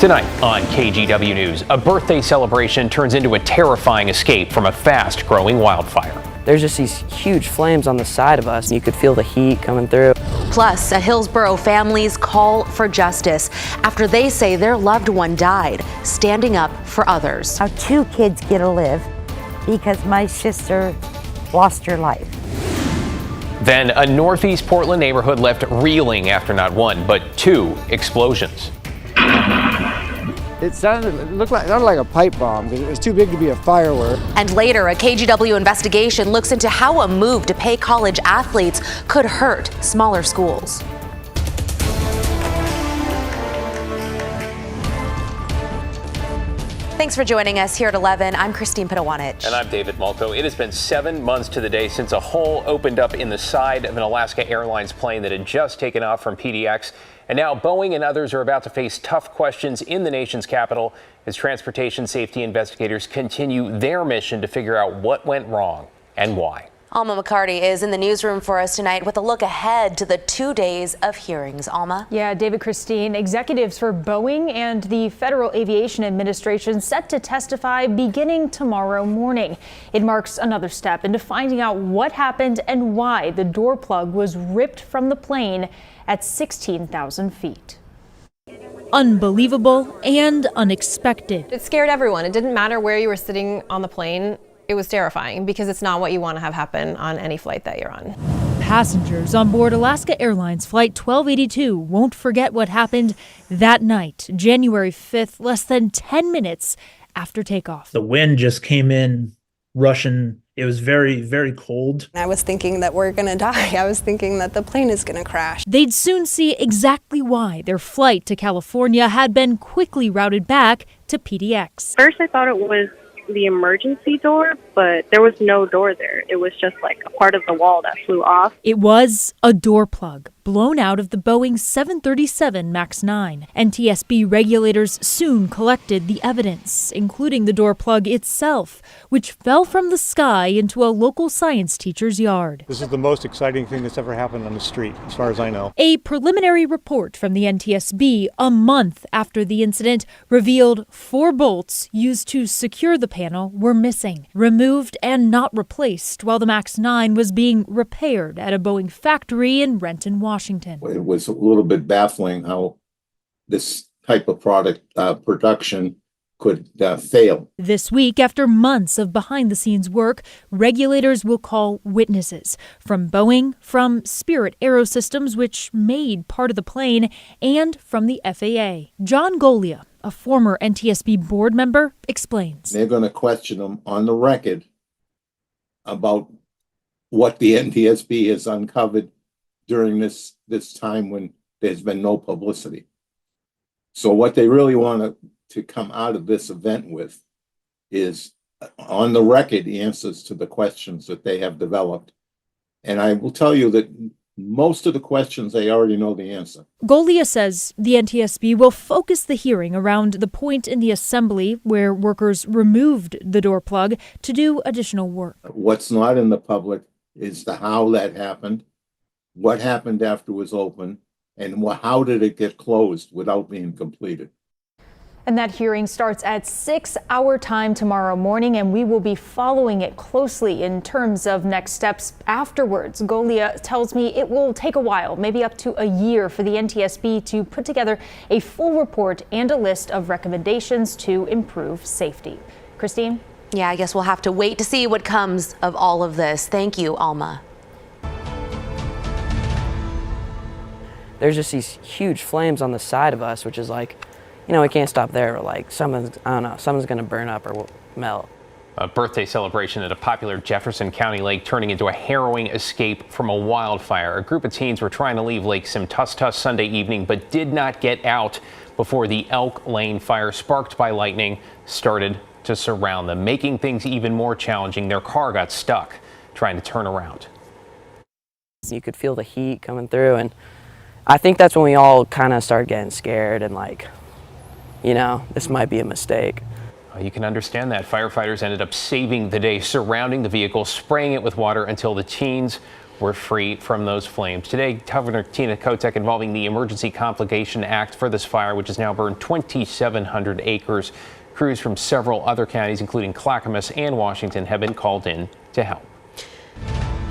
Tonight on KGW News, a birthday celebration turns into a terrifying escape from a fast-growing wildfire. There's just these huge flames on the side of us. You could feel the heat coming through. Plus, a Hillsborough family's call for justice after they say their loved one died, standing up for others. How 2 kids get to live because my sister lost her life. Then a northeast Portland neighborhood left reeling after not 1, but 2 explosions. It looked like a pipe bomb because it was too big to be a firework. And later, a KGW investigation looks into how a move to pay college athletes could hurt smaller schools. Thanks for joining us here at 11. I'm Christine Pitawanich. And I'm David Malko. It has been 7 months to the day since a hole opened up in the side of an Alaska Airlines plane that had just taken off from PDX. And now Boeing and others are about to face tough questions in the nation's capital as transportation safety investigators continue their mission to figure out what went wrong and why. Alma McCarty is in the newsroom for us tonight with a look ahead to the 2 days of hearings. Alma? Yeah, David, Christine, executives for Boeing and the Federal Aviation Administration set to testify beginning tomorrow morning. It marks another step into finding out what happened and why the door plug was ripped from the plane at 16,000 feet. Unbelievable and unexpected. It scared everyone. It didn't matter where you were sitting on the plane. It was terrifying because it's not what you want to have happen on any flight that you're on. Passengers on board Alaska Airlines Flight 1282 won't forget what happened that night, January 5th, less than 10 minutes after takeoff. The wind just came in rushing. It was very, very cold. I was thinking that we're going to die. I was thinking that the plane is going to crash. They'd soon see exactly why their flight to California had been quickly routed back to PDX. First, I thought it was the emergency door, but there was no door there. It was just like a part of the wall that flew off. It was a door plug blown out of the Boeing 737 MAX 9. NTSB regulators soon collected the evidence, including the door plug itself, which fell from the sky into a local science teacher's yard. This is the most exciting thing that's ever happened on the street, as far as I know. A preliminary report from the NTSB a month after the incident revealed 4 bolts used to secure the panel were missing, removed and not replaced while the MAX 9 was being repaired at a Boeing factory in Renton, Washington. It was a little bit baffling how this type of product production could fail. This week, after months of behind-the-scenes work, regulators will call witnesses from Boeing, from Spirit Aerosystems, which made part of the plane, and from the FAA. John Golia, a former NTSB board member, explains. They're going to question them on the record about what the NTSB has uncovered during this time when there's been no publicity. So what they really want to come out of this event with is on the record answers to the questions that they have developed. And I will tell you that most of the questions they already know the answer. Golia says the NTSB will focus the hearing around the point in the assembly where workers removed the door plug to do additional work. What's not in the public is how that happened, what happened after it was open, and how did it get closed without being completed. And that hearing starts at 6 our time tomorrow morning, and we will be following it closely in terms of next steps afterwards. Golia tells me it will take a while, maybe up to a year, for the NTSB to put together a full report and a list of recommendations to improve safety. Christine? Yeah, I guess we'll have to wait to see what comes of all of this. Thank you, Alma. There's just these huge flames on the side of us, which is like, you know, we can't stop there. We're like, someone's going to burn up or melt. A birthday celebration at a popular Jefferson County lake turning into a harrowing escape from a wildfire. A group of teens were trying to leave Lake Simtustus Sunday evening, but did not get out before the Elk Lane fire, sparked by lightning, started to surround them, making things even more challenging. Their car got stuck trying to turn around. You could feel the heat coming through, and I think that's when we all kind of started getting scared and like, you know, this might be a mistake. You can understand that. Firefighters ended up saving the day, surrounding the vehicle, spraying it with water until the teens were free from those flames. Today, Governor Tina Kotek involving the Emergency Complication Act for this fire, which has now burned 2,700 acres. Crews from several other counties, including Clackamas and Washington, have been called in to help.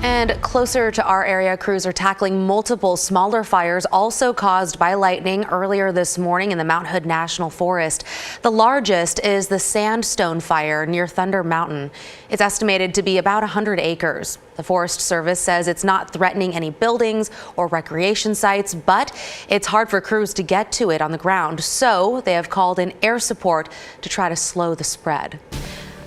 And closer to our area, crews are tackling multiple smaller fires also caused by lightning earlier this morning in the Mount Hood National Forest. The largest is the Sandstone Fire near Thunder Mountain. It's estimated to be about 100 acres. The Forest Service says it's not threatening any buildings or recreation sites, but it's hard for crews to get to it on the ground. So they have called in air support to try to slow the spread.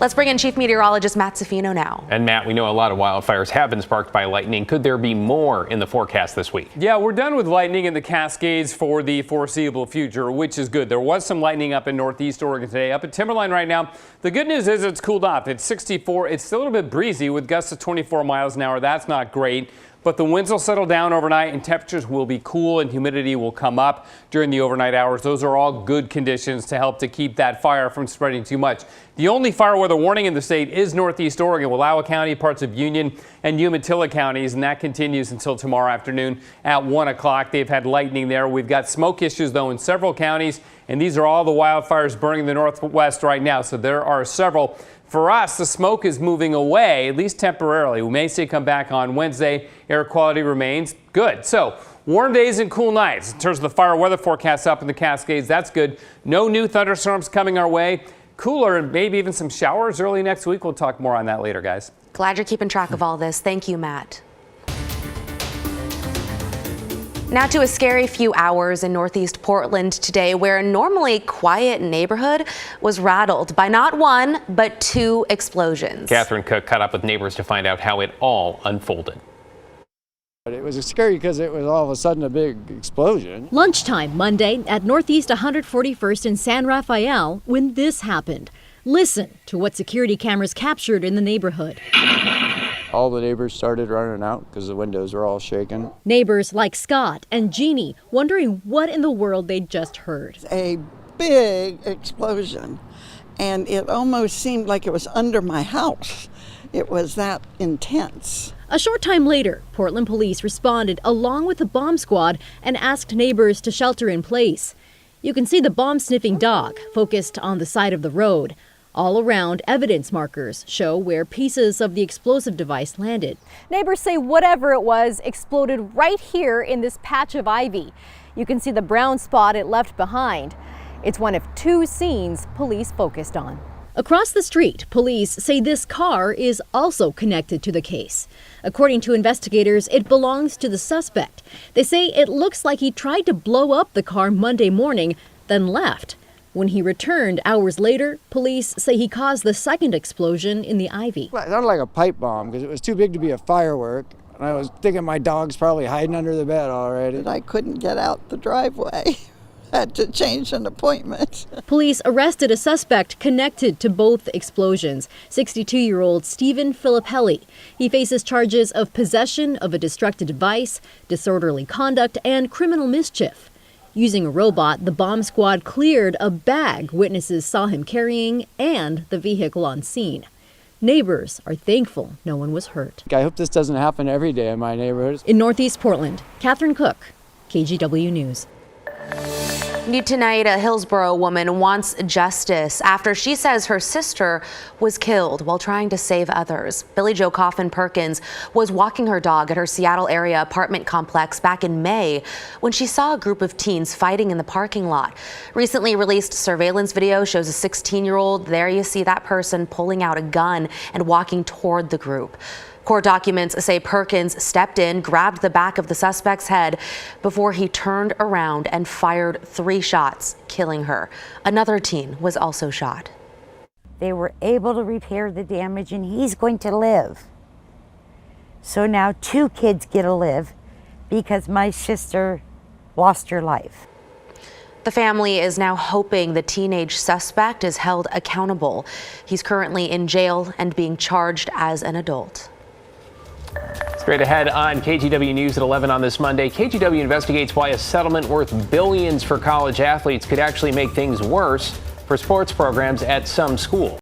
Let's bring in Chief Meteorologist Matt Safino now. And Matt, we know a lot of wildfires have been sparked by lightning. Could there be more in the forecast this week? Yeah, we're done with lightning in the Cascades for the foreseeable future, which is good. There was some lightning up in Northeast Oregon today, up at Timberline right now. The good news is it's cooled off. It's 64. It's still a little bit breezy with gusts of 24 miles an hour. That's not great. But the winds will settle down overnight and temperatures will be cool and humidity will come up during the overnight hours. Those are all good conditions to help to keep that fire from spreading too much. The only fire weather warning in the state is Northeast Oregon, Wallowa County, parts of Union and Umatilla counties, and that continues until tomorrow afternoon at 1 o'clock. They've had lightning there. We've got smoke issues, though, in several counties, and these are all the wildfires burning in the Northwest right now, so there are several. For us, the smoke is moving away, at least temporarily. We may see it come back on Wednesday. Air quality remains good. So warm days and cool nights. In terms of the fire weather forecast up in the Cascades, that's good. No new thunderstorms coming our way. Cooler and maybe even some showers early next week. We'll talk more on that later, guys. Glad you're keeping track of all this. Thank you, Matt. Now to a scary few hours in Northeast Portland today, where a normally quiet neighborhood was rattled by not one, but two explosions. Catherine Cook caught up with neighbors to find out how it all unfolded. It was scary because it was all of a sudden a big explosion. Lunchtime Monday at Northeast 141st in San Rafael when this happened. Listen to what security cameras captured in the neighborhood. All the neighbors started running out because the windows were all shaking. Neighbors like Scott and Jeannie wondering what in the world they'd just heard. A big explosion, and it almost seemed like it was under my house. It was that intense. A short time later, Portland police responded along with the bomb squad and asked neighbors to shelter in place. You can see the bomb-sniffing dog focused on the side of the road. All around, evidence markers show where pieces of the explosive device landed. Neighbors say whatever it was exploded right here in this patch of ivy. You can see the brown spot it left behind. It's one of two scenes police focused on. Across the street, police say this car is also connected to the case. According to investigators, it belongs to the suspect. They say it looks like he tried to blow up the car Monday morning, then left. When he returned hours later, police say he caused the second explosion in the ivy. It sounded like a pipe bomb because it was too big to be a firework. And I was thinking my dog's probably hiding under the bed already. And I couldn't get out the driveway. Had to change an appointment. Police arrested a suspect connected to both explosions, 62-year-old Stephen Filippelli. He faces charges of possession of a destructive device, disorderly conduct, and criminal mischief. Using a robot, the bomb squad cleared a bag witnesses saw him carrying and the vehicle on scene. Neighbors are thankful no one was hurt. I hope this doesn't happen every day in my neighborhood. In Northeast Portland, Catherine Cook, KGW News. New tonight, a Hillsborough woman wants justice after she says her sister was killed while trying to save others. Billie Jo Coffin Perkins was walking her dog at her Seattle area apartment complex back in May when she saw a group of teens fighting in the parking lot. Recently released surveillance video shows a 16-year-old. There you see that person pulling out a gun and walking toward the group. Court documents say Perkins stepped in, grabbed the back of the suspect's head before he turned around and fired 3 shots, killing her. Another teen was also shot. They were able to repair the damage and he's going to live. So now 2 kids get to live because my sister lost her life. The family is now hoping the teenage suspect is held accountable. He's currently in jail and being charged as an adult. Straight ahead on KGW News at 11 on this Monday, KGW investigates why a settlement worth billions for college athletes could actually make things worse for sports programs at some schools.